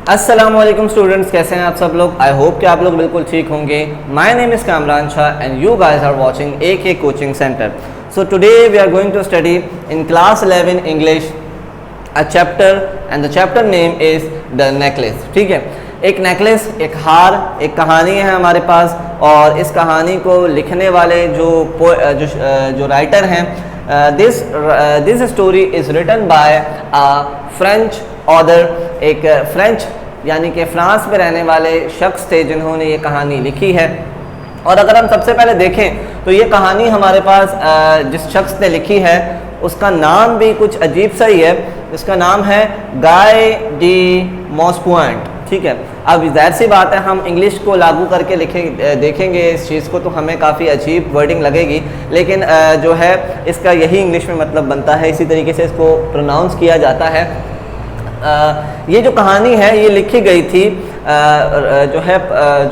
अस्सलामुअलैकुम स्टूडेंट्स, कैसे हैं आप सब लोग। आई होप कि आप लोग बिल्कुल ठीक होंगे। My name is Kamran Shah and you guys are watching AK coaching centre. So today we are going to study in class 11 English a chapter and the chapter name is the necklace. ठीक है, एक necklace, एक हार, एक कहानी है हमारे पास। और इस कहानी को लिखने वाले जो राइटर हैं, this story is written by a French author, एक फ्रेंच यानी कि फ्रांस में रहने वाले शख्स थे जिन्होंने ये कहानी लिखी है। और अगर हम सबसे पहले देखें तो ये कहानी हमारे पास जिस शख्स ने लिखी है उसका नाम भी कुछ अजीब सा ही है। इसका नाम है गाय डी मॉस्क्वांट। ठीक है, अब जाहिर सी बात है हम इंग्लिश को लागू करके देखेंगे इस चीज़ को तो हमें काफ़ी अजीब वर्डिंग लगेगी, लेकिन जो है इसका यही इंग्लिश में मतलब बनता है, इसी तरीके से इसको प्रोनाउंस किया जाता है। ये जो कहानी है ये लिखी गई थी जो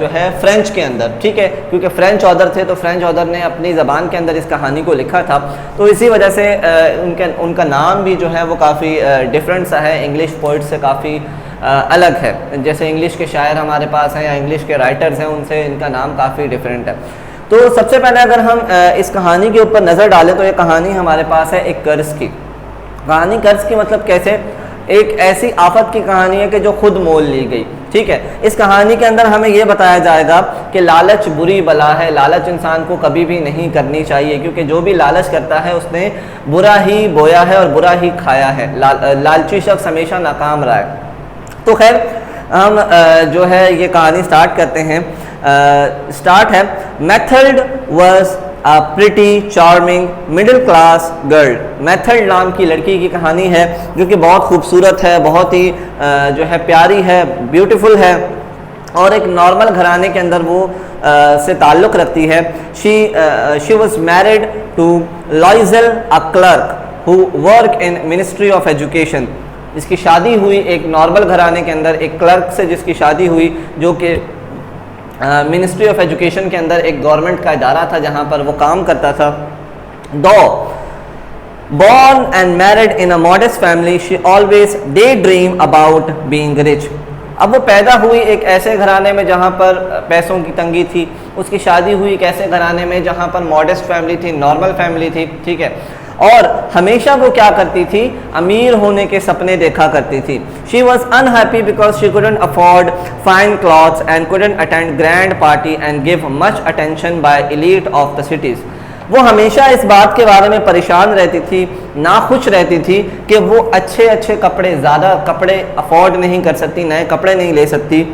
है फ्रेंच के अंदर। ठीक है, क्योंकि फ्रेंच ऑथर थे तो फ्रेंच ऑथर ने अपनी ज़बान के अंदर इस कहानी को लिखा था, तो इसी वजह से उनका नाम भी जो है वो काफ़ी डिफरेंट सा है, इंग्लिश पोइट से काफ़ी अलग है। जैसे इंग्लिश के शायर हमारे पास हैं या इंग्लिश के राइटर्स हैं, उनसे इनका नाम काफ़ी डिफरेंट है। तो सबसे पहले अगर हम इस कहानी के ऊपर नज़र डालें तो ये कहानी हमारे पास है एक कर्ज की कहानी। कर्ज की मतलब कैसे, एक ऐसी आफत की कहानी है कि जो खुद मोल ली गई। ठीक है, इस कहानी के अंदर हमें यह बताया जाएगा कि लालच बुरी बला है, लालच इंसान को कभी भी नहीं करनी चाहिए, क्योंकि जो भी लालच करता है उसने बुरा ही बोया है और बुरा ही खाया है। लालची शख्स हमेशा नाकाम रहा है। तो खैर हम जो है ये कहानी स्टार्ट करते हैं। स्टार्ट है, method was a pretty charming middle class girl. Method नाम की लड़की की कहानी है जो कि बहुत खूबसूरत है, बहुत ही जो है प्यारी है, ब्यूटीफुल है और एक नॉर्मल घराने के अंदर वो से ताल्लुक़ रखती है। She was married to Loisel a clerk who work in ministry of education. इसकी शादी हुई एक नॉर्मल घराने के अंदर एक क्लर्क से, जिसकी शादी हुई जो कि मिनिस्ट्री ऑफ एजुकेशन के अंदर एक गवर्नमेंट का इदारा था जहाँ पर वो काम करता था। दो born and married in a modest family she always day dream about being rich. अब वो पैदा हुई एक ऐसे घराने में जहाँ पर पैसों की तंगी थी, उसकी शादी हुई एक ऐसे घराने में जहाँ पर मॉडेस्ट फैमिली थी, नॉर्मल फैमिली थी। ठीक है, और हमेशा वो क्या करती थी, अमीर होने के सपने देखा करती थी। She was unhappy because she couldn't afford fine clothes and couldn't attend grand party and give much attention by elite of the cities। वो हमेशा इस बात के बारे में परेशान रहती थी, नाखुश रहती थी कि वो अच्छे अच्छे कपड़े, ज़्यादा कपड़े अफोर्ड नहीं कर सकती, नए कपड़े नहीं ले सकती,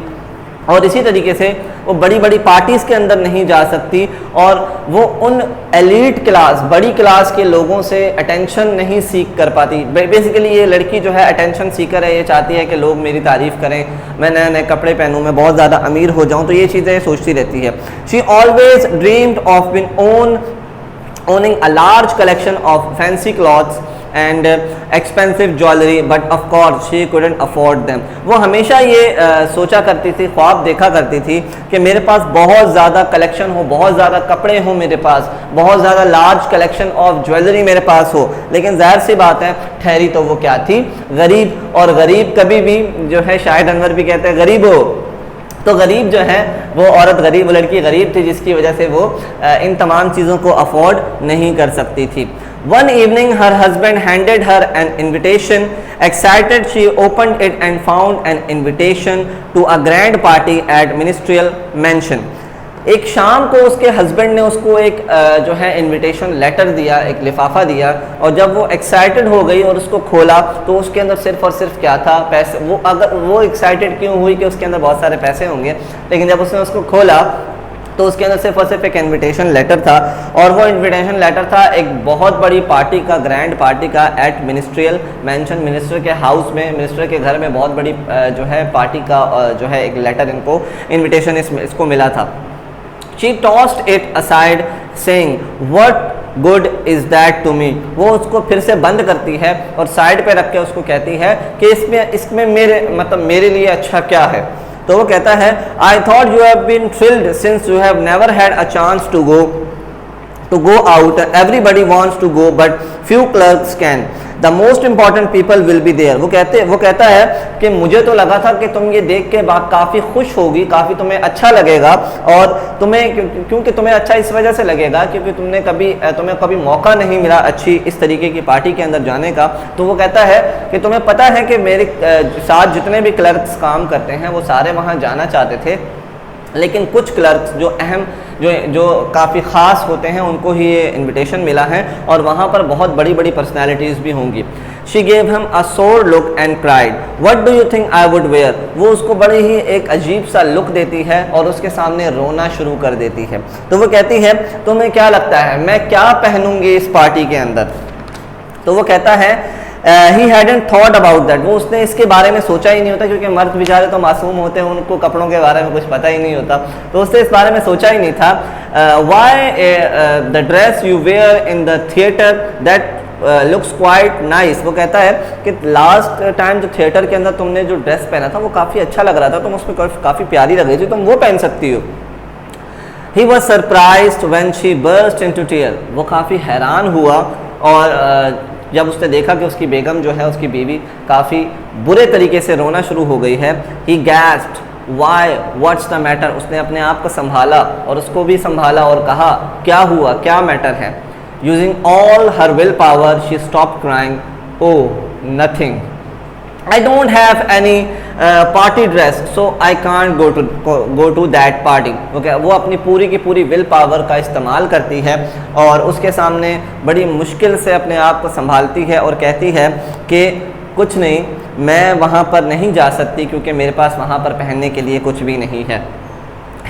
और इसी तरीके से वो बड़ी बड़ी पार्टीज़ के अंदर नहीं जा सकती, और वो उन एलीट क्लास, बड़ी क्लास के लोगों से अटेंशन नहीं सीख कर पाती। बेसिकली ये लड़की जो है अटेंशन सीकर है, ये चाहती है कि लोग मेरी तारीफ़ करें, मैं नए नए कपड़े पहनूँ, मैं बहुत ज़्यादा अमीर हो जाऊँ, तो ये चीज़ें सोचती रहती है। She always dreamed of being owning a large collection of fancy clothes and expensive jewelry, but of course she couldn't afford them। वो हमेशा ये सोचा करती थी, ख्वाब देखा करती थी कि मेरे पास बहुत ज़्यादा कलेक्शन हो, बहुत ज़्यादा कपड़े हो मेरे पास, बहुत ज़्यादा लार्ज कलेक्शन ऑफ ज्वेलरी मेरे पास हो, लेकिन जाहिर सी बात है ठहरी तो वो क्या थी, गरीब। और गरीब कभी भी जो है, शाहिद अनवर भी कहते हैं गरीब हो, तो गरीब जो है वो औरत गरीब, वो लड़की गरीब थी, जिसकी वजह से वो इन तमाम चीज़ों को अफोर्ड नहीं कर सकती थी। One evening her husband handed her an invitation. Excited she opened it and found an invitation to a grand party at ministerial mansion। एक शाम को उसके हस्बैंड ने उसको एक जो है इनविटेशन लेटर दिया, एक लिफाफा दिया, और जब वो एक्साइटेड हो गई और उसको खोला तो उसके अंदर सिर्फ और सिर्फ क्या था, पैसे। वो एक्साइटेड क्यों हुई कि उसके अंदर बहुत सारे पैसे होंगे, लेकिन जब उसने उसको खोला तो उसके अंदर सिर्फ और सिर्फ एक इनविटेशन लेटर था, और वो इनविटेशन लेटर था एक बहुत बड़ी पार्टी का, ग्रैंड पार्टी का, एट मिनिस्ट्रियल मैंशन। मिनिस्टर के हाउस में, मिनिस्टर के घर में बहुत बड़ी जो है पार्टी का जो है एक लेटर इनको इन्विटेशन इसको मिला था। She tossed it aside saying, "What good is that to me?" वो उसको फिर से बंद करती है और साइड पे रख के उसको कहती है कि इसमें मेरे लिए अच्छा क्या है। तो वो कहता है, I thought you have been thrilled since you have never had a chance to go out. Everybody wants to go but few clerks can। The most important people will be there. वो कहता है कि मुझे तो लगा था कि तुम ये देख के काफ़ी खुश होगी, काफ़ी तुम्हें अच्छा लगेगा, और क्योंकि तुम्हें अच्छा इस वजह से लगेगा क्योंकि तुम्हें कभी मौका नहीं मिला अच्छी इस तरीके की पार्टी के अंदर जाने का। तो वो कहता है कि तुम्हें पता है कि मेरे साथ जितने भी क्लर्क्स काम करते हैं वो सारे वहाँ जाना चाहते थे, लेकिन कुछ क्लर्क्स जो अहम जो काफ़ी ख़ास होते हैं उनको ही ये इनविटेशन मिला है, और वहाँ पर बहुत बड़ी बड़ी पर्सनैलिटीज़ भी होंगी। शी गेव हिम अ सोर look and cried what do you think I would wear. वो उसको बड़ी ही एक अजीब सा लुक देती है और उसके सामने रोना शुरू कर देती है। तो वो कहती है तुम्हें क्या लगता है मैं क्या पहनूंगी इस पार्टी के अंदर। तो वो कहता है ही हैडंट थॉट अबाउट दैट, वो उसने इसके बारे में सोचा ही नहीं होता, क्योंकि मर्द बेचारे तो मासूम होते हैं, उनको कपड़ों के बारे में कुछ पता ही नहीं होता, तो उसने इस बारे में सोचा ही नहीं था। Why the dress you wear in the theatre that looks quite nice. वो कहता है कि लास्ट टाइम जो थिएटर के अंदर तुमने जो ड्रेस पहना था वो काफ़ी अच्छा लग रहा था, तुम उसमें काफ़ी प्यारी लग रही थी, तुम वो पहन सकती हो। He was surprised when she burst into tears। वो काफ़ी हैरान हुआ और जब उसने देखा कि उसकी बेगम जो है, उसकी बीवी काफ़ी बुरे तरीके से रोना शुरू हो गई है। He gasped why what's the matter। उसने अपने आप को संभाला और उसको भी संभाला और कहा क्या हुआ, क्या मैटर है। Using all her willpower she stopped crying। Oh nothing, I don't have any party dress so I can't go to that party। Okay, वो अपनी पूरी की पूरी विल पावर का इस्तेमाल करती है और उसके सामने बड़ी मुश्किल से अपने आप को संभालती है और कहती है कि कुछ नहीं, मैं वहाँ पर नहीं जा सकती क्योंकि मेरे पास वहाँ पर पहनने के लिए कुछ भी नहीं है।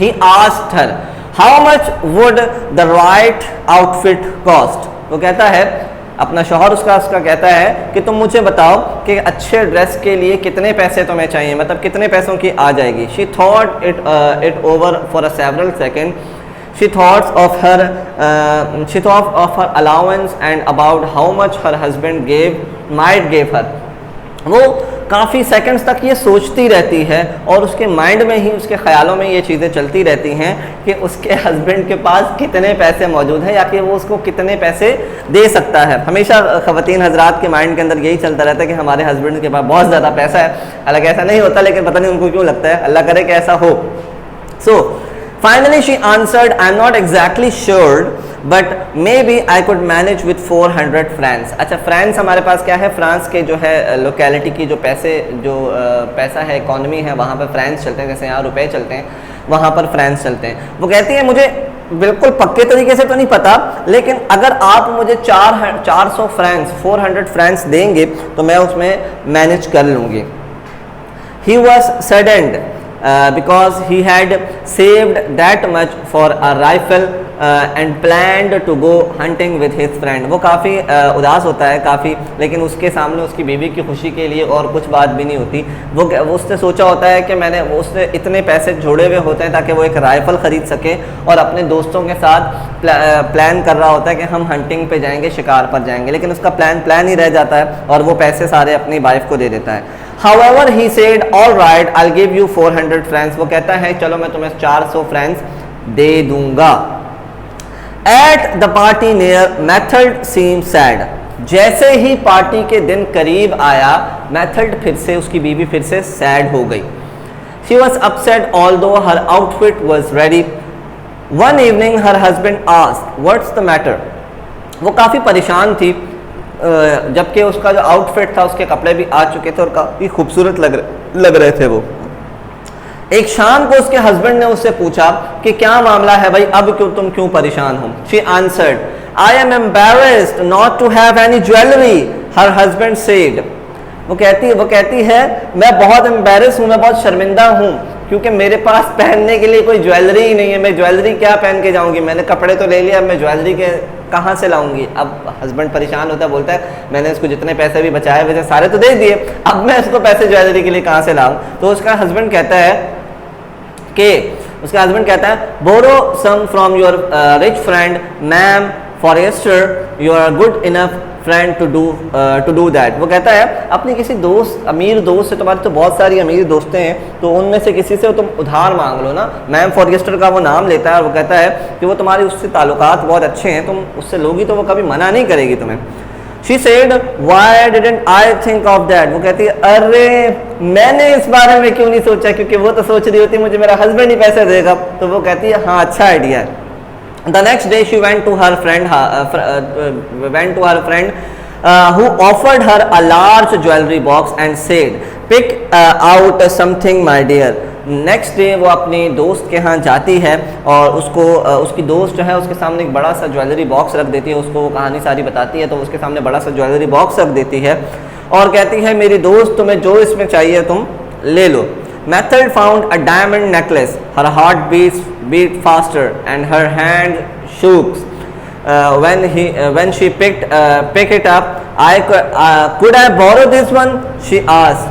He asked her how much would the right outfit cost। वो कहता है, अपना शौहर उसका कहता है कि तुम मुझे बताओ कि अच्छे ड्रेस के लिए कितने पैसे तुम्हें चाहिए, मतलब कितने पैसों की आ जाएगी। She thought it over for a several second. She thought of her allowance and about how much her husband might gave her. वो काफ़ी सेकंड्स तक ये सोचती रहती है और उसके माइंड में ही, उसके ख्यालों में ये चीज़ें चलती रहती हैं कि उसके हस्बैंड के पास कितने पैसे मौजूद हैं या कि वो उसको कितने पैसे दे सकता है। हमेशा ख़वातीन हजरात के माइंड के अंदर यही चलता रहता है कि हमारे हस्बैंड के पास बहुत ज़्यादा पैसा है। हालांकि ऐसा नहीं होता, लेकिन पता नहीं उनको क्यों लगता है, अल्लाह करे कि ऐसा हो। So finally she answered I am not exactly sure but maybe I could manage with 400 francs. अच्छा, फ्रांस हमारे पास क्या है, फ्रांस के जो है लोकेलिटी की जो पैसा है, इकॉनमी है, वहाँ पर फ्रांस चलते हैं, जैसे यहाँ रुपए चलते हैं वहाँ पर फ्रांस चलते हैं। वो कहती है मुझे बिल्कुल पक्के तरीके से तो नहीं पता, लेकिन अगर आप मुझे 400 फ्रांस 400 फ्रांस देंगे तो मैं उसमें मैनेज कर लूँगी। He was saddened because he had saved that much for a rifle and planned to go hunting with his friend। वो काफ़ी उदास होता है काफ़ी, लेकिन उसके सामने उसकी बीवी की खुशी के लिए और कुछ बात भी नहीं होती। वो उसने सोचा होता है कि उसने इतने पैसे जोड़े हुए होते हैं ताकि वो एक राइफ़ल ख़रीद सके और अपने दोस्तों के साथ प्लान कर रहा होता है कि हम हंटिंग पे जाएंगे, शिकार पर जाएंगे, लेकिन उसका प्लान ही रह जाता है और वो पैसे सारे अपनी वाइफ को दे देता है। However, he said, all right, I'll give you 400 francs। वो कहता है चलो मैं तुम्हें 400 फ्रांस दे दूंगा। At the party near, Method seemed sad। जैसे ही पार्टी के दिन करीब आया, मेथड फिर से, उसकी बीवी फिर से सैड हो गई। She was upset although her outfit was ready। One evening her husband asked, what's the matter? वो काफ़ी परेशान थी, जबकि उसका जो आउटफिट था, उसके कपड़े भी आ चुके थे और काफ़ी खूबसूरत लग रहे थे वो। एक शाम को उसके हस्बैंड ने उससे पूछा कि क्या मामला है भाई, अब तुम क्यों परेशान हो। She answered, I am embarrassed not to have any jewellery, her husband said. वो कहती है मैं बहुत एम्बैरेस हूँ, मैं बहुत शर्मिंदा हूँ क्योंकि मेरे पास पहनने के लिए कोई ज्वेलरी ही नहीं है। मैं ज्वेलरी क्या पहन के जाऊँगी, मैंने कपड़े तो ले लिया, अब मैं ज्वेलरी के कहाँ से लाऊंगी। अब हस्बैंड परेशान होता है, बोलता है मैंने इसको जितने पैसे भी बचाए हुए थे सारे तो दे दिए, अब मैं इसको पैसे ज्वेलरी के लिए कहाँ से लाऊं। तो उसका हस्बैंड कहता है borrow some from your rich friend ma'am Forestier, you are good enough friend to do that. वो कहता है अपनी किसी दोस्त, अमीर दोस्त से, तुम्हारी तो बहुत सारी अमीर दोस्तें हैं, तो उनमें से किसी से तुम उधार मांग लो ना। मैम फॉरेस्टर का वो नाम लेता है और वो कहता है कि वो तुम्हारी उससे ताल्लुकात बहुत अच्छे हैं, तुम उससे लोगी तो वो कभी मना नहीं करेगी तुम्हें। She said, "Why didn't I think of that?" वो कहती है, अरे मैंने इस बारे में क्यों नहीं सोचा, क्योंकि वो तो सोच रही होती मुझे मेरा हस्बैंड ही पैसे देगा। तो वो कहती है हाँ अच्छा आइडिया है। The next day she went to her friend who offered her a large jewelry box and said, "Pick out something, my dear." Next day वो अपनी दोस्त के यहाँ जाती है और उसको उसकी दोस्त जो है उसके सामने एक बड़ा सा ज्वेलरी बॉक्स रख देती है, उसको वो कहानी सारी बताती है, तो उसके सामने बड़ा सा ज्वेलरी बॉक्स रख देती है और कहती है मेरी दोस्त तुम्हें जो इसमें चाहिए तुम ले लो। Mathilde found a diamond necklace, her heart beat faster and her hand shook when she picked it up. Could I borrow this one? She asked.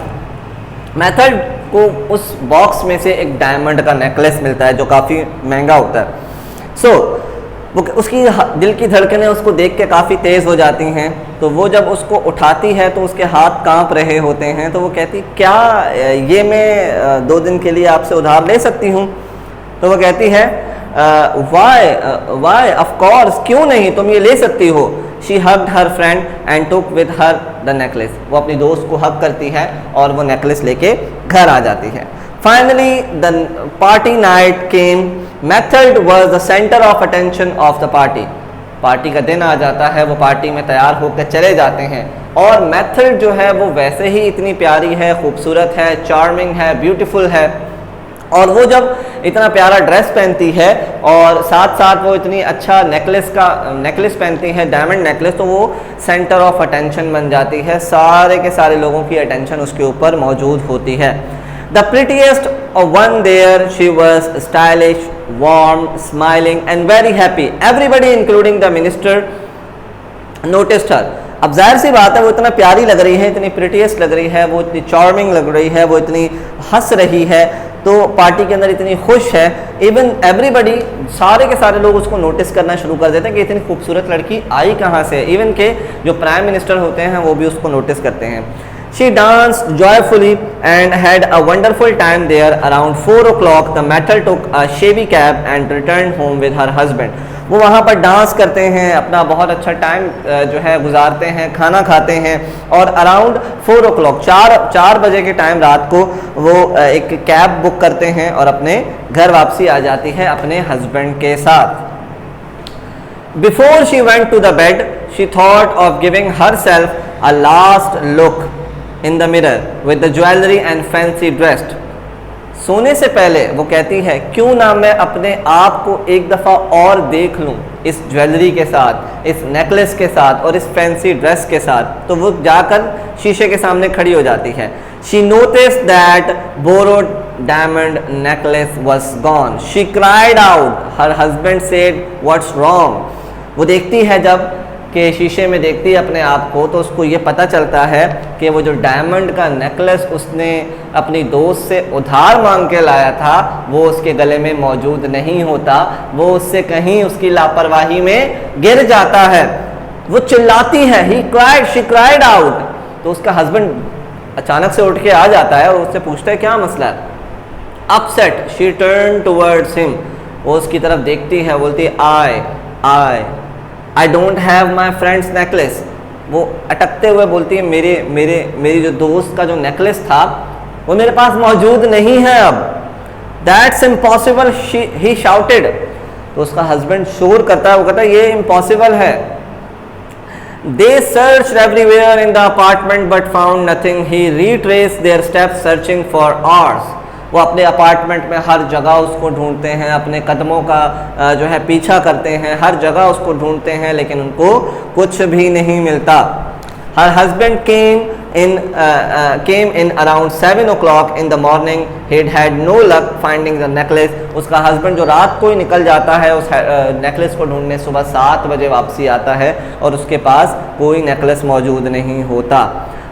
Method को उस बॉक्स में से एक डायमंड का नेकलेस मिलता है जो काफ़ी महंगा होता है। सो वो उसकी दिल की धड़कनें उसको देख के काफ़ी तेज़ हो जाती हैं, तो वो जब उसको उठाती है तो उसके हाथ कांप रहे होते हैं। तो वो कहती क्या ये मैं 2 दिन के लिए आपसे उधार ले सकती हूँ? तो वो कहती है वाई ऑफ कोर्स, क्यों नहीं, तुम ये ले सकती हो। She hugged her friend and took with her the necklace. वो अपनी दोस्त को हग करती है और वो नेकलेस लेके घर आ जाती है। Finally the party night came. Method was the centre of attention of the party. Party का दिन आ जाता है, वो पार्टी में तैयार होकर चले जाते हैं और मेथड जो है वो वैसे ही इतनी प्यारी है, खूबसूरत है, चार्मिंग है, ब्यूटीफुल है, और वो जब इतना प्यारा ड्रेस पहनती है और साथ साथ वो इतनी अच्छा नेकलेस पहनती है, डायमंड नेकलेस, तो वो सेंटर ऑफ अटेंशन बन जाती है। सारे के सारे लोगों की अटेंशन उसके ऊपर मौजूद होती है। The prettiest one there, she was stylish, warm, smiling and very happy. Everybody including the minister noticed her. अब जाहिर सी बात है वो इतना प्यारी लग रही है, इतनी प्रिटीएस्ट लग रही है, वो इतनी चार्मिंग लग रही है, वो इतनी हंस रही है, तो पार्टी के अंदर इतनी खुश है। इवन एवरीबडी, सारे के सारे लोग उसको नोटिस करना शुरू कर देते हैं कि इतनी खूबसूरत लड़की आई कहाँ से। इवन के जो प्राइम मिनिस्टर होते हैं वो भी उसको नोटिस करते हैं। She danced joyfully and had a wonderful time there. Around 4 o'clock, the Method took a shabby cab and returned home with her husband. वो वहाँ पर डांस करते हैं, अपना बहुत अच्छा टाइम जो है गुजारते हैं, खाना खाते हैं और अराउंड 4 o'clock 4 बजे के टाइम रात को वो एक कैब बुक करते हैं और अपने घर वापसी आ जाती है अपने हस्बैंड के साथ। Before she went to the bed, she thought of giving herself a last look in the mirror with the jewelry and fancy dressed. सोने से पहले वो कहती है क्यों ना मैं अपने आप को एक दफ़ा और देख लूँ इस ज्वेलरी के साथ, इस नेकलेस के साथ और इस फैंसी ड्रेस के साथ। तो वो जाकर शीशे के सामने खड़ी हो जाती है। She noticed that borrowed diamond necklace was gone. She cried out. Her husband said, "What's wrong?" वो देखती है जब कि शीशे में देखती है अपने आप को, तो उसको ये पता चलता है कि वो जो डायमंड का नेकलेस उसने अपनी दोस्त से उधार मांग के लाया था वो उसके गले में मौजूद नहीं होता, वो उससे कहीं उसकी लापरवाही में गिर जाता है। वो चिल्लाती है, she cried out। तो उसका हस्बैंड अचानक से उठ के आ जाता है और उससे पूछता है क्या मसला है। Upset, she turned towards him। वो उसकी तरफ देखती है, बोलती है I don't have my friend's necklace। वो अटकते हुए बोलती है मेरी जो दोस्त का जो नेकलेस था वो मेरे पास मौजूद नहीं है अब। That's impossible, he shouted। तो उसका हस्बैंड शोर करता है, वो कहता है ये इम्पॉसिबल है। They searched everywhere in the apartment but found nothing। He retraced their steps searching for hours। वो अपने अपार्टमेंट में हर जगह उसको ढूंढते हैं, अपने कदमों का जो है पीछा करते हैं, हर जगह उसको ढूंढते हैं, लेकिन उनको कुछ भी नहीं मिलता। Her husband came in around 7 o'clock in the morning। He'd had no luck finding the necklace। उसका हस्बैंड जो रात को ही निकल जाता है उस नेकलेस को ढूंढने, सुबह 7 बजे वापसी आता है और उसके पास कोई नेकलेस मौजूद नहीं होता।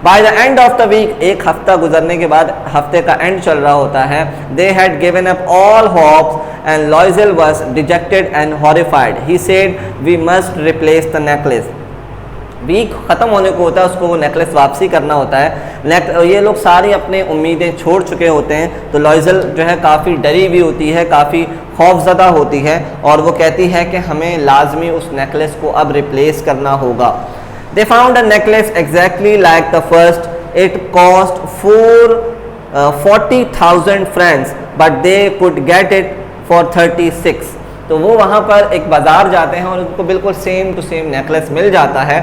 By the end of the week, एक हफ्ता गुजरने के बाद, हफ्ते का एंड चल रहा होता है, they had given up all hopes and Loisel was dejected and horrified। He said, "We must replace the necklace।" Week ख़त्म होने को होता है, उसको वो नेकलेस वापसी करना होता है। ये लोग सारी अपने उम्मीदें छोड़ चुके होते हैं, तो लॉइजल जो है काफ़ी डरी हुई होती है, काफ़ी खौफजदा होती है और वो कहती है कि हमें लाजमी उस नेकलेस को अब रिप्लेस करना होगा। They found a necklace exactly like the first. It cost 40,000 francs, but they could get it for 36. तो वो वहाँ पर एक बाज़ार जाते हैं और उनको बिल्कुल सेम टू सेम नेकलेस मिल जाता है,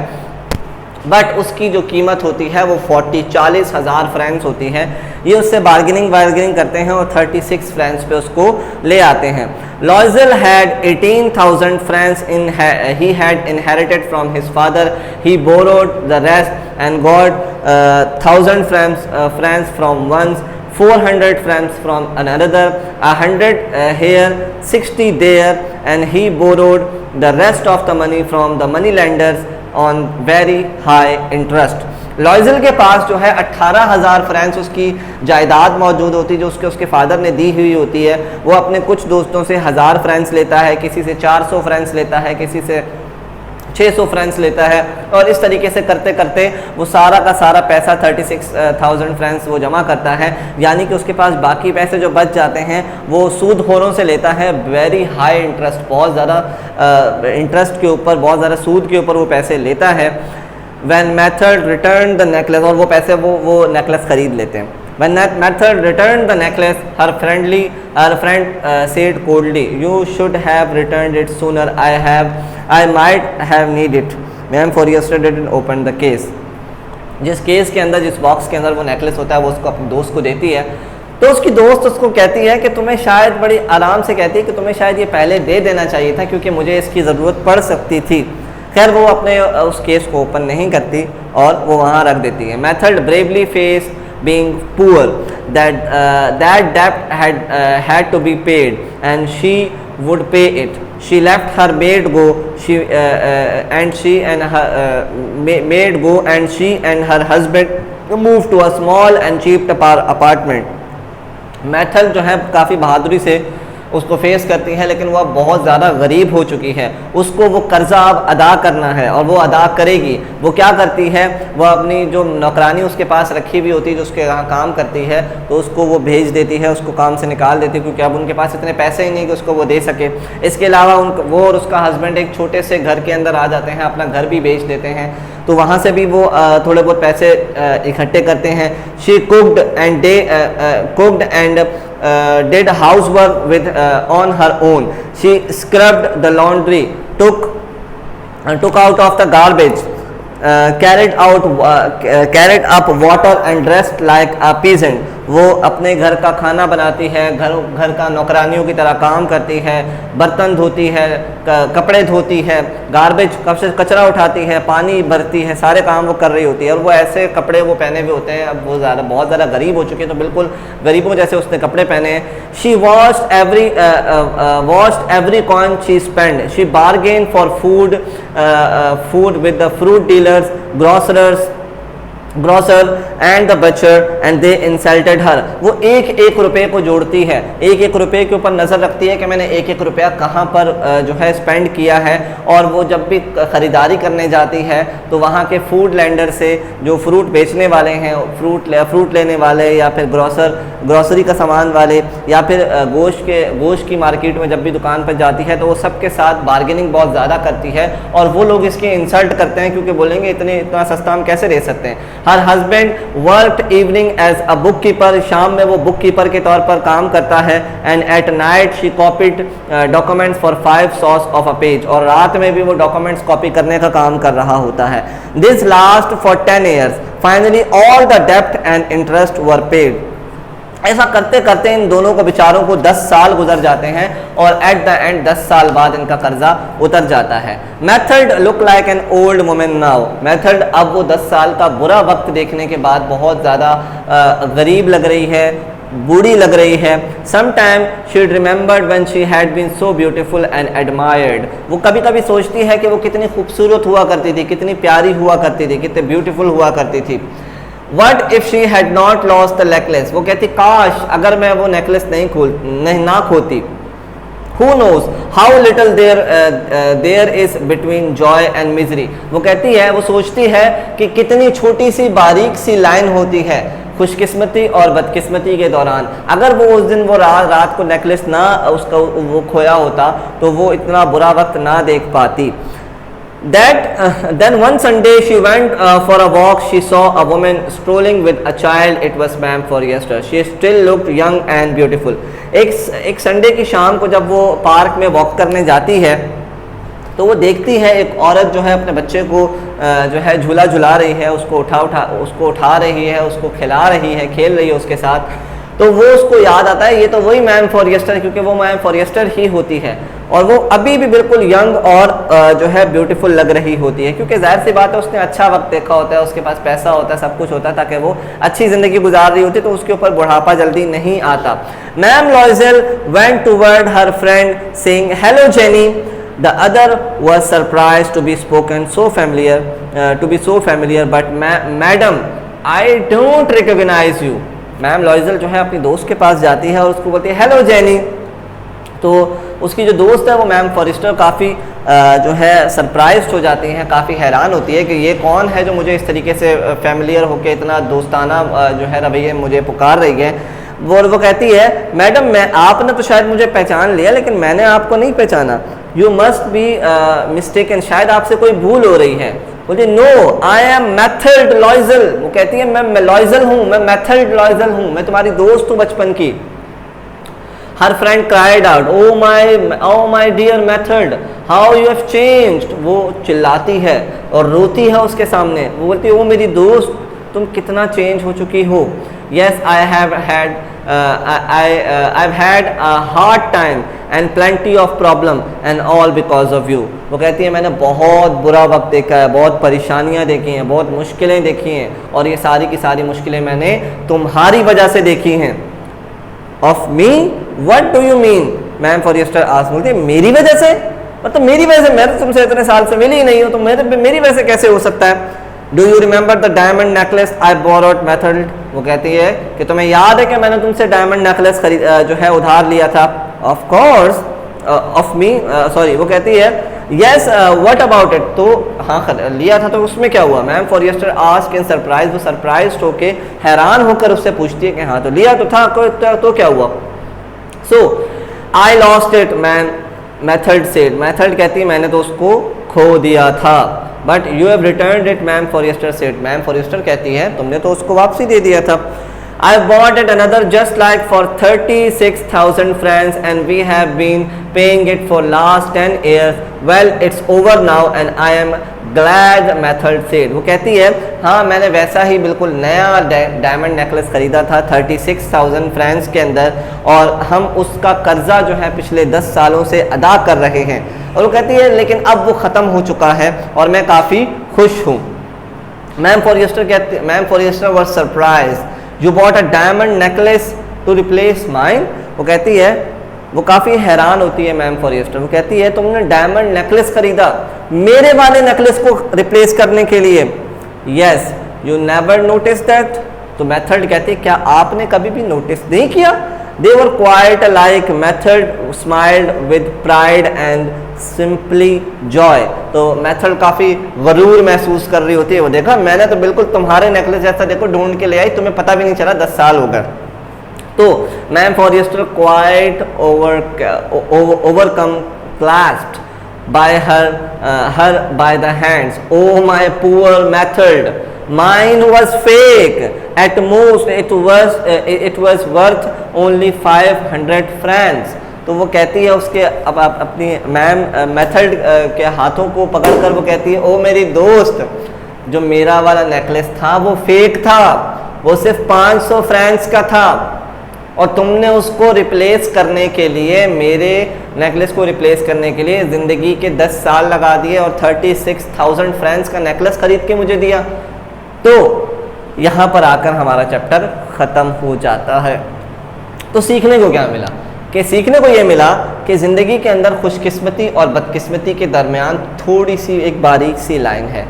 बट उसकी जो कीमत होती है वो 40,000 फ्रैंक्स होती है। ये उससे बार्गेनिंग करते हैं और 36 फ्रैंक्स पे उसको ले आते हैं। Loisel had 18,000 francs he had inherited from his father. He borrowed the rest and got 1,000 francs from one, 400 francs from another, 100 here, 60 there, and he borrowed the rest of the money from the money lenders on very high interest. लॉयजल के पास जो है 18,000 Franks उसकी जायदाद मौजूद होती, जो उसके father ने दी हुई होती है। वो अपने कुछ दोस्तों से 1000 फ्रैंक्स लेता है, किसी से 400 फ्रैंक्स लेता है, किसी से 600 फ्रैंक्स लेता है, और इस तरीके से करते करते वो सारा का सारा पैसा 36,000 फ्रैंक्स वो जमा करता है। यानी कि उसके पास बाकी पैसे जो बच जाते हैं वो सूदखोरों से लेता है, वेरी हाई इंटरेस्ट, बहुत ज़्यादा इंटरेस्ट के ऊपर, बहुत ज़्यादा सूद के ऊपर वो पैसे लेता है। When Method returned the necklace, और वो पैसे वो नेकलेस खरीद लेते हैं। When Method returned the necklace, her friend said coldly, "You should have returned it sooner. I might have needed it, ma'am, for yesterday didn't open the case." जिस case के अंदर, जिस बॉक्स के अंदर वो नेकलेस होता है, वो उसको अपने दोस्त को देती है। तो उसकी दोस्त उसको कहती है कि तुम्हें शायद, बड़ी आराम से कहती है कि तुम्हें शायद ये पहले दे देना चाहिए था, क्योंकि मुझे इसकी ज़रूरत पड़ सकती थी। खैर वो अपने उस केस को ओपन नहीं करती और वो वहाँ रख देती है। Method bravely faced being poor, that debt had to be paid and she would pay it. She left her maid go, and she and her husband moved to a small and cheap apartment. Method जो है काफ़ी बहादुरी से उसको face करती है, लेकिन वह बहुत ज़्यादा गरीब हो चुकी है। उसको वो कर्जा अब अदा करना है और वो अदा करेगी। वो क्या करती है, वह अपनी जो नौकरानी उसके पास रखी हुई होती है, जो उसके यहाँ काम करती है, तो उसको वो भेज देती है, उसको काम से निकाल देती है, क्योंकि अब उनके पास इतने पैसे ही नहीं कि उसको वो दे सके। इसके अलावा वो और उसका हस्बैंड एक छोटे से घर के अंदर आ जाते हैं, अपना घर भी बेच देते हैं, तो वहाँ से भी वो थोड़े बहुत पैसे इकट्ठे करते हैं। She cooked and did housework with on her own. She scrubbed the laundry, took out of the garbage, carried up water and dressed like a peasant. वो अपने घर का खाना बनाती है, घर का नौकरानियों की तरह काम करती है, बर्तन धोती है, कपड़े धोती है, गार्बेज कचरा उठाती है, पानी भरती है, सारे काम वो कर रही होती है। और वो ऐसे कपड़े वो पहने हुए होते हैं, अब वो बहुत ज़्यादा गरीब हो चुके हैं, तो बिल्कुल गरीबों जैसे उसने कपड़े पहने हैं। She washed every coin she spent. She bargained for food with the fruit dealers, grocer and the butcher, and they insulted her. वो एक रुपये को जोड़ती है, एक रुपये के ऊपर नज़र रखती है कि मैंने एक रुपया कहाँ पर जो है स्पेंड किया है। और वो जब भी ख़रीदारी करने जाती है तो वहाँ के फूड लैंडर से, जो फ्रूट बेचने वाले हैं, फ्रूट लेने वाले, या फिर ग्रॉसरी का सामान वाले, या फिर गोश्त की मार्केट में जब भी दुकान पर जाती है, तो वो सबके साथ बार्गेनिंग बहुत ज़्यादा करती है, और वो लोग इसकी इंसल्ट करते हैं, क्योंकि बोलेंगे इतना सस्ता हम कैसे दे सकते हैं। Her husband worked evening as a book keeper, शाम में वो बुक कीपर के तौर पर काम करता है। And at night she copied documents for 5 sauce of a page, और रात में भी वो डॉक्यूमेंट्स कॉपी करने का काम कर रहा होता है। This last for 10 years. Finally all the डेप्ट एंड इंटरेस्ट वर पेड। ऐसा करते करते इन दोनों को बेचारों को 10 साल गुजर जाते हैं, और एट द एंड 10 साल बाद इनका कर्जा उतर जाता है। Method look like an old woman now. Method अब वो 10 साल का बुरा वक्त देखने के बाद बहुत ज़्यादा गरीब लग रही है, बूढ़ी लग रही है। Sometime she remembered when she had been so beautiful and admired. वो कभी कभी सोचती है कि वो कितनी खूबसूरत हुआ करती थी, कितनी प्यारी हुआ करती थी, कितनी ब्यूटीफुल हुआ करती थी। What if she had not lost the necklace? वो कहती काश अगर मैं वो नेकलेस ना खोती। Who knows how little there is between joy and misery? वो कहती है, वो सोचती है कि कितनी छोटी सी बारीक सी लाइन होती है खुशकिस्मती और बदकिस्मती के दौरान। अगर वो उस दिन वो रात को नेकलेस ना उसका वो खोया होता, तो वो इतना बुरा वक्त ना देख पाती। Then one Sunday she went for a walk. She saw a woman strolling with a child. It was Ma'am Forrester. She still looked young and beautiful. एक संडे की शाम को जब वो पार्क में वॉक करने जाती है तो वो देखती है एक औरत जो है अपने बच्चे को जो है झूला झुला रही है, उसको उठा रही है, उसको खिला रही है, खेल रही है उसके साथ। तो वो उसको याद आता है ये तो वही मैम फॉरेस्टर, क्योंकि वो मैम फॉरेस्टर ही होती है और वो अभी भी बिल्कुल यंग और जो है ब्यूटीफुल लग रही होती है, क्योंकि जाहिर सी बात है उसने अच्छा वक्त देखा होता है, उसके पास पैसा होता है, सब कुछ होता है ताकि वो अच्छी ज़िंदगी गुजार रही होती, तो उसके ऊपर बुढ़ापा जल्दी नहीं आता। Ma'am लॉयजल went toward her friend saying hello jenny. The other was surprised to be so familiar, but madam, I don't recognize you. Ma'am लॉयजल जो है अपनी दोस्त के पास जाती है और उसको बोलती है हेलो जेनी। तो उसकी जो दोस्त है वो मैम फॉरेस्टर काफ़ी जो है सरप्राइज्ड हो जाती हैं, काफ़ी हैरान होती है कि ये कौन है जो मुझे इस तरीके से फेमिलियर होकर इतना दोस्ताना जो है रवैये मुझे पुकार रही है। वो कहती है मैडम मैं आपने तो शायद मुझे पहचान लिया लेकिन मैंने आपको नहीं पहचाना। यू मस्ट बी मिस्टेकन, शायद आपसे कोई भूल हो रही है। बोलती no I am Mathilde Loisel. वो कहती है मैं लॉयजल हूँ, मैं मेथड लॉयजल हूँ, मैं तुम्हारी दोस्त हूँ बचपन की। Her friend cried out oh my dear Mathilde how you have changed. वो चिल्लाती है और रोती है उसके सामने। वो बोलती है ओ मेरी दोस्त तुम कितना चेंज हो चुकी हो। Yes, I've had a hard time and plenty of problem and all because of you. वो कहती है मैंने बहुत बुरा वक्त देखा है, बहुत परेशानियाँ देखी हैं, बहुत मुश्किलें देखी हैं और ये सारी की सारी मुश्किलें मैंने तुम्हारी वजह से देखी हैं। Of me? What do you mean? Ma'am Forestier asked, बोलती है मेरी वजह से? मतलब मेरी वजह से? मैं तो तुमसे इतने साल से मिली ही नहीं हूँ, तो मेरी वजह से कैसे हो सकता है? Do you remember the diamond necklace I borrowed method. वो कहती है कि तुम्हें याद है कि मैंने तुमसे डायमंड नेकलेस जो है उधार लिया था। Of course of me sorry. वो कहती है यस व्हाट अबाउट इट। तो हाँ लिया था, तो उसमें क्या हुआ? Ma'am Forestier asked in surprise. वो सरप्राइज होके हैरान होकर उससे पूछती है कि हाँ तो लिया तो था, तो क्या हुआ? So I lost it man Mathilde said. Mathilde कहती है मैंने तो उसको खो दिया था। But you have return it ma'am Forestier said. Ma'am Forestier कहती है तुमने तो उसको वापसी दे दिया था। I bought it another just like for 36,000 francs and we have been paying it for last 10 years. Well, it's over now and I am glad method said. वो कहती है हाँ मैंने वैसा ही बिल्कुल नया डायमंड नेकलेस ख़रीदा था 36,000 फ्रांस के अंदर और हम उसका कर्जा जो है पिछले 10 सालों से अदा कर रहे हैं। और वो कहती है लेकिन अब वो ख़त्म हो चुका है और मैं काफ़ी खुश हूँ। Ma'am Forestier was surprise you bought a diamond necklace to replace mine. वो कहती है वो काफ़ी हैरान होती है मैम फॉरेस्टर। वो कहती है तुमने डायमंड नेकलेस खरीदा मेरे वाले नेकलेस को रिप्लेस करने के लिए। Yes you never notice that. तो मेथड कहती है क्या आपने कभी भी नोटिस नहीं किया? They were quite like Mathilde smiled with pride and simply joy. तो मेथड काफ़ी गरूर महसूस कर रही होती है। वो देखा मैंने तो बिल्कुल तुम्हारे नेकलेस जैसा देखो ढूंढ के ले आई, तुम्हें पता भी नहीं चला 10 साल हो गए। तो ma'am Forestier quite overcome clasped by her by the hands. Oh my poor Mathilde mine was fake at most it was worth only 500 francs। तो वो कहती है उसके अब अपनी मैम मेथड के हाथों को पकड़कर वो कहती है ओ मेरी दोस्त जो मेरा वाला नेकलेस था वो फेक था, वो सिर्फ 500 फ्रांक्स का था और तुमने उसको रिप्लेस करने के लिए मेरे नेकलेस को रिप्लेस करने के लिए ज़िंदगी के 10 साल लगा दिए और 36,000 फ्रांक्स का नेकलेस खरीद के मुझे दिया। तो यहाँ पर आकर हमारा चैप्टर ख़त्म हो जाता है। तो सीखने को क्या मिला? कि सीखने को ये मिला कि ज़िंदगी के अंदर खुशकिस्मती और बदकिस्मती के दरमियान थोड़ी सी एक बारीक सी लाइन है।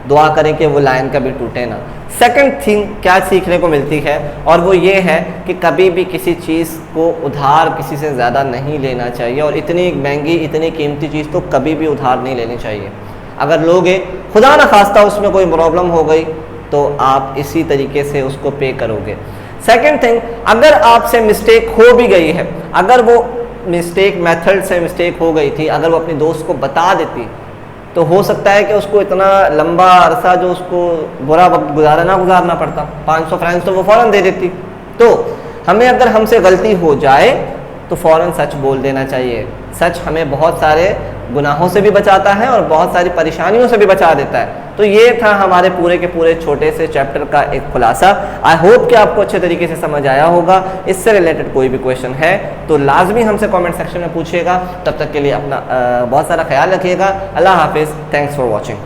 दुआ करें कि वो लाइन कभी टूटे ना। सेकंड थिंग क्या सीखने को मिलती है और वो ये है कि कभी भी किसी चीज़ को उधार किसी से ज़्यादा नहीं लेना चाहिए और इतनी महंगी इतनी कीमती चीज़ तो कभी भी उधार नहीं लेनी चाहिए। अगर लोगे खुदा न खास्ता उसमें कोई प्रॉब्लम हो गई तो आप इसी तरीके से उसको पे करोगे। सेकंड थिंग, अगर आपसे मिस्टेक हो भी गई है, अगर वो मिस्टेक मेथड से मिस्टेक हो गई थी, अगर वो अपनी दोस्त को बता देती तो हो सकता है कि उसको इतना लंबा अरसा जो उसको बुरा वक्त गुजारना पड़ता। 500 फ्रेंच तो वो फ़ौरन दे देती। तो हमें अगर हमसे गलती हो जाए तो फ़ौरन सच बोल देना चाहिए। सच हमें बहुत सारे गुनाहों से भी बचाता है और बहुत सारी परेशानियों से भी बचा देता है। तो ये था हमारे पूरे के पूरे छोटे से चैप्टर का एक खुलासा। आई होप कि आपको अच्छे तरीके से समझ आया होगा। इससे रिलेटेड कोई भी क्वेश्चन है तो लाजमी हमसे कमेंट सेक्शन में पूछिएगा। तब तक के लिए अपना बहुत सारा ख्याल रखिएगा। अल्लाह हाफिज़। Thanks for watching.